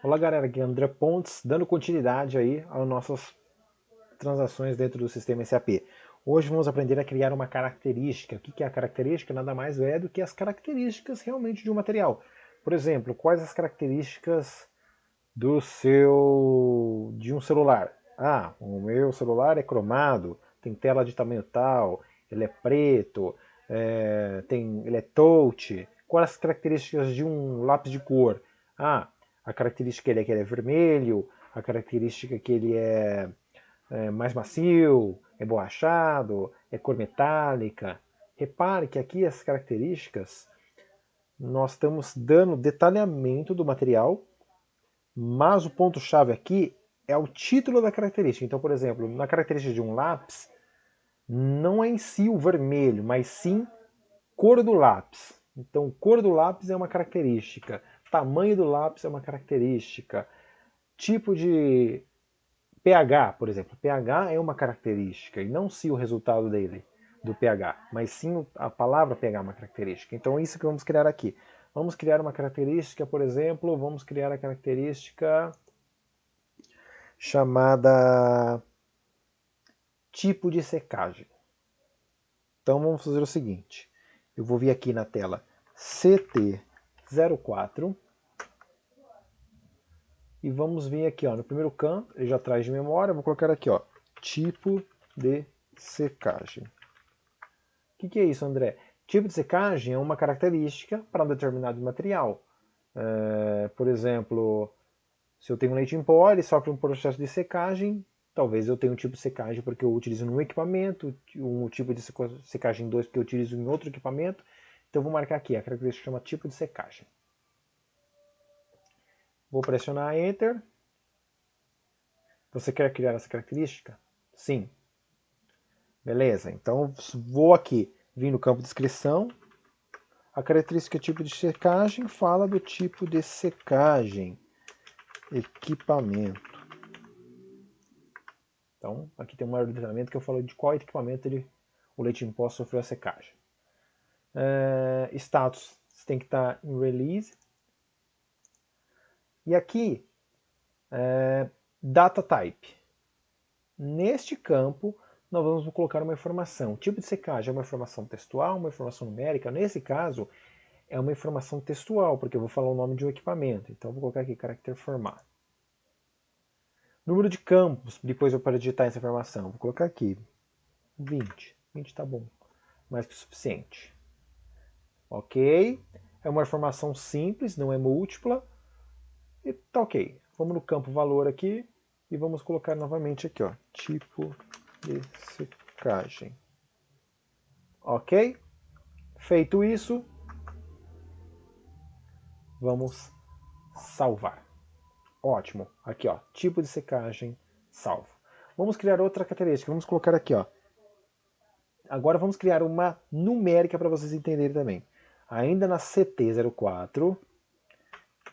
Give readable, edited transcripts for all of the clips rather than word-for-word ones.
Olá galera, aqui é André Pontes, dando continuidade aí às nossas transações dentro do sistema SAP. Hoje vamos aprender a criar uma característica. O que é a característica? Nada mais é do que as características realmente de um material. Por exemplo, quais as características de um celular? Ah, o meu celular é cromado, tem tela de tamanho tal, ele é preto, ele é touch. Quais as características de um lápis de cor? Ah, a característica é que ele é vermelho, a característica é que ele é mais macio, é borrachado, é cor metálica. Repare que aqui as características nós estamos dando detalhamento do material, mas o ponto-chave aqui é o título da característica. Então, por exemplo, na característica de um lápis, não é em si o vermelho, mas sim cor do lápis. Então, cor do lápis é uma característica, tamanho do lápis é uma característica, tipo de pH, por exemplo. pH é uma característica e não sim o resultado dele, do pH, mas sim a palavra pH é uma característica. Então, é isso que vamos criar aqui. Vamos criar uma característica, por exemplo, vamos criar a característica chamada tipo de secagem. Então vamos fazer o seguinte, eu vou vir aqui na tela CT04 e vamos vir aqui ó, no primeiro campo, ele já traz de memória, vou colocar aqui ó, tipo de secagem. O que é isso, André? Tipo de secagem é uma característica para um determinado material. Por exemplo, se eu tenho leite em pó, ele sofre um processo de secagem. Talvez eu tenha um tipo de secagem porque eu utilizo num equipamento, um tipo de secagem 2 porque eu utilizo em outro equipamento. Então eu vou marcar aqui, a característica chama tipo de secagem. Vou pressionar Enter. Você quer criar essa característica? Sim. Beleza, então vou aqui, vim no campo de descrição. A característica tipo de secagem fala do tipo de secagem, equipamento. Então, aqui tem um maior detalhamento que eu falo de qual equipamento o leite em pó sofreu a secagem. Status tem que estar em release. E aqui, data type. Neste campo, nós vamos colocar uma informação. O tipo de secagem é uma informação textual, uma informação numérica. Nesse caso, é uma informação textual, porque eu vou falar o nome de um equipamento. Então, eu vou colocar aqui, caractere format. Número de campos, depois eu para digitar essa informação. Vou colocar aqui, 20. 20 está bom, mais que o suficiente. Ok? É uma informação simples, não é múltipla. E tá ok. Vamos no campo valor aqui e vamos colocar novamente aqui, ó, tipo de secagem. Ok? Feito isso, vamos salvar. Ótimo. Aqui, ó, tipo de secagem, salvo. Vamos criar outra característica. Vamos colocar aqui, ó. Agora vamos criar uma numérica para vocês entenderem também. Ainda na CT04,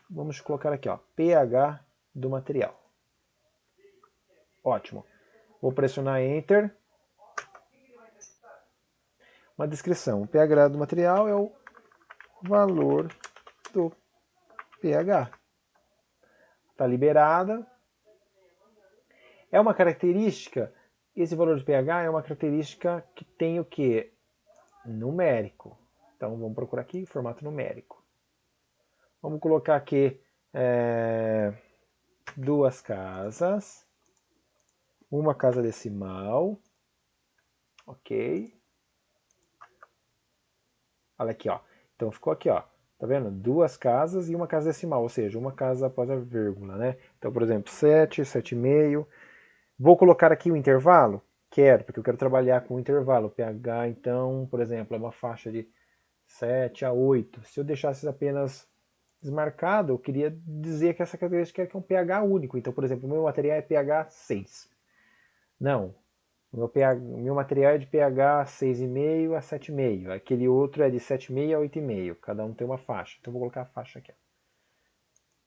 vamos colocar aqui, ó, pH do material. Ótimo. Vou pressionar Enter. Uma descrição. O pH do material é o valor do pH. Está liberada. É uma característica, esse valor de pH é uma característica que tem o que? Numérico. Então vamos procurar aqui, formato numérico. Vamos colocar aqui duas casas, uma casa decimal, ok. Olha aqui, ó. Então ficou aqui, ó. Tá vendo? Duas casas e uma casa decimal, ou seja, uma casa após a vírgula, né? Então, por exemplo, 7, 7,5. Vou colocar aqui o intervalo? Quero, porque eu quero trabalhar com o intervalo. pH, então, por exemplo, é uma faixa de 7 a 8. Se eu deixasse apenas desmarcado, eu queria dizer que essa característica é um pH único. Então, por exemplo, o meu material é pH 6. Não, o meu material é de pH 6,5 a 7,5. Aquele outro é de 7,5 a 8,5. Cada um tem uma faixa. Então, vou colocar a faixa aqui.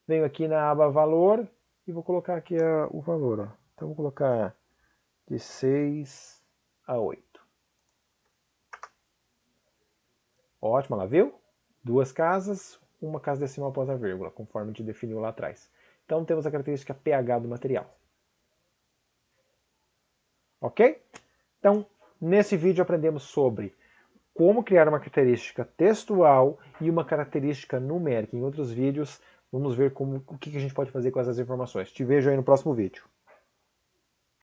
Venho aqui na aba valor e vou colocar aqui o valor. Ó. Então, vou colocar de 6 a 8. Ótimo, lá viu? Duas casas, uma casa decimal após a vírgula, conforme a gente definiu lá atrás. Então temos a característica pH do material. Ok? Então, nesse vídeo aprendemos sobre como criar uma característica textual e uma característica numérica. Em outros vídeos, vamos ver o que a gente pode fazer com essas informações. Te vejo aí no próximo vídeo.